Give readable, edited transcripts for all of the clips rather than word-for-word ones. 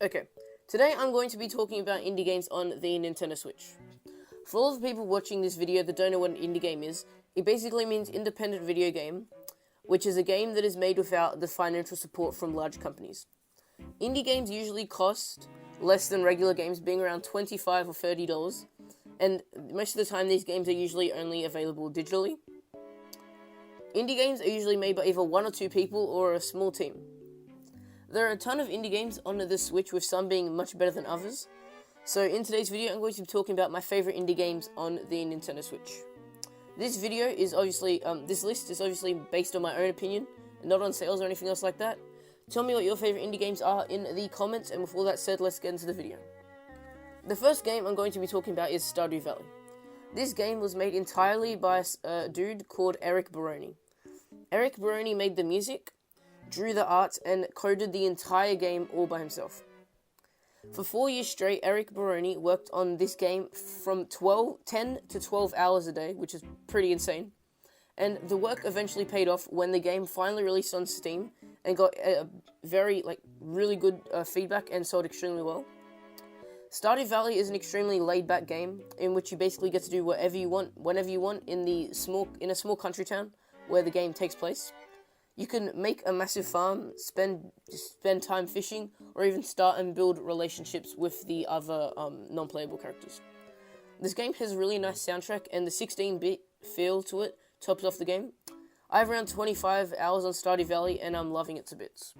Okay, today I'm going to be talking about indie games on the Nintendo Switch. For all the people watching this video that don't know what an indie game is, it basically means independent video game, which is a game that is made without the financial support from large companies. Indie games usually cost less than regular games, being around $25 or $30, and most of the time these games are usually only available digitally. Indie games are usually made by either one or two people or a small team. There are a ton of indie games on the Switch, with some being much better than others. So in today's video, I'm going to be talking about my favorite indie games on the Nintendo Switch. This video is obviously, this list is obviously based on my own opinion, not on sales or anything else like that. Tell me what your favorite indie games are in the comments, and with all that said, let's get into the video. The first game I'm going to be talking about is Stardew Valley. This game was made entirely by a dude called Eric Baroni. Eric Baroni made the music, drew the art, and coded the entire game all by himself. For 4 years straight, Eric Baroni worked on this game from 10 to 12 hours a day, which is pretty insane. And the work eventually paid off when the game finally released on Steam and got a very, really good feedback and sold extremely well. Stardew Valley is an extremely laid-back game in which you basically get to do whatever you want, whenever you want, in a small country town where the game takes place. You can make a massive farm, spend time fishing, or even start and build relationships with the other non-playable characters. This game has a really nice soundtrack, and the 16-bit feel to it tops off the game. I have around 25 hours on Stardew Valley, and I'm loving it to bits.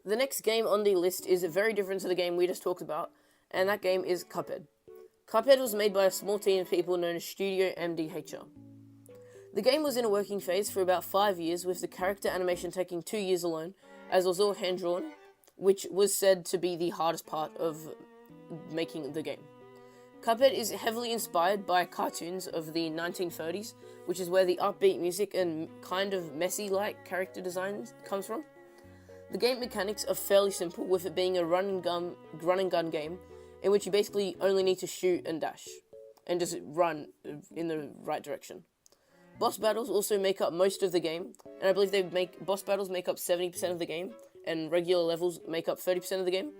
The next game on the list is very different to the game we just talked about, and that game is Cuphead. Cuphead was made by a small team of people known as Studio MDHR. The game was in a working phase for about 5 years, with the character animation taking 2 years alone, as it was all hand-drawn, which was said to be the hardest part of making the game. Cuphead is heavily inspired by cartoons of the 1930s, which is where the upbeat music and kind of messy-like character design comes from. The game mechanics are fairly simple, with it being a run and gun game, in which you basically only need to shoot and dash, and just run in the right direction. Boss battles also make up most of the game, and I believe boss battles make up 70% of the game, and regular levels make up 30% of the game.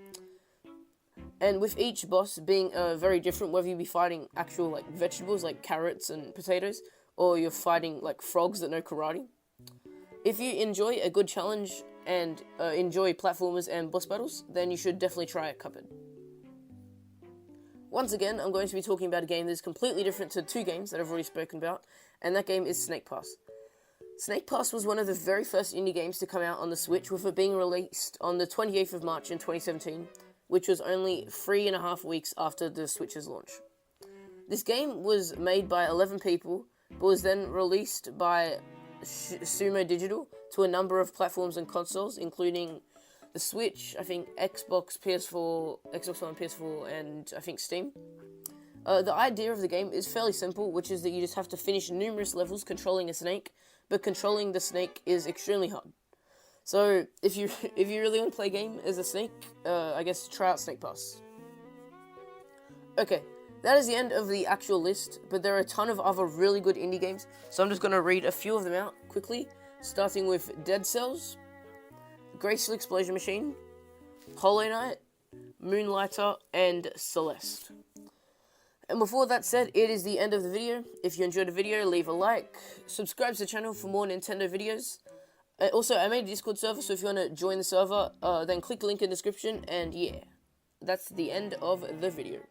And with each boss being very different, whether you be fighting actual vegetables like carrots and potatoes, or you're fighting frogs that know karate. If you enjoy a good challenge and enjoy platformers and boss battles, then you should definitely try Cuphead. Once again, I'm going to be talking about a game that is completely different to two games that I've already spoken about, and that game is Snake Pass. Snake Pass was one of the very first indie games to come out on the Switch, with it being released on the 28th of March in 2017, which was only 3.5 weeks after the Switch's launch. This game was made by 11 people, but was then released by Sumo Digital to a number of platforms and consoles, including the Switch, I think Xbox, PS4, Xbox One, PS4, and I think Steam. The idea of the game is fairly simple, which is that you just have to finish numerous levels controlling a snake, but controlling the snake is extremely hard. So if you really want to play a game as a snake, I guess try out Snake Pass. Okay, that is the end of the actual list, but there are a ton of other really good indie games, so I'm just going to read a few of them out quickly, starting with Dead Cells, Graceful Explosion Machine, Hollow Knight, Moonlighter, and Celeste. And before that said, it is the end of the video. If you enjoyed the video, leave a like, subscribe to the channel for more Nintendo videos. Also, I made a Discord server, so if you want to join the server, then click the link in the description, and yeah, that's the end of the video.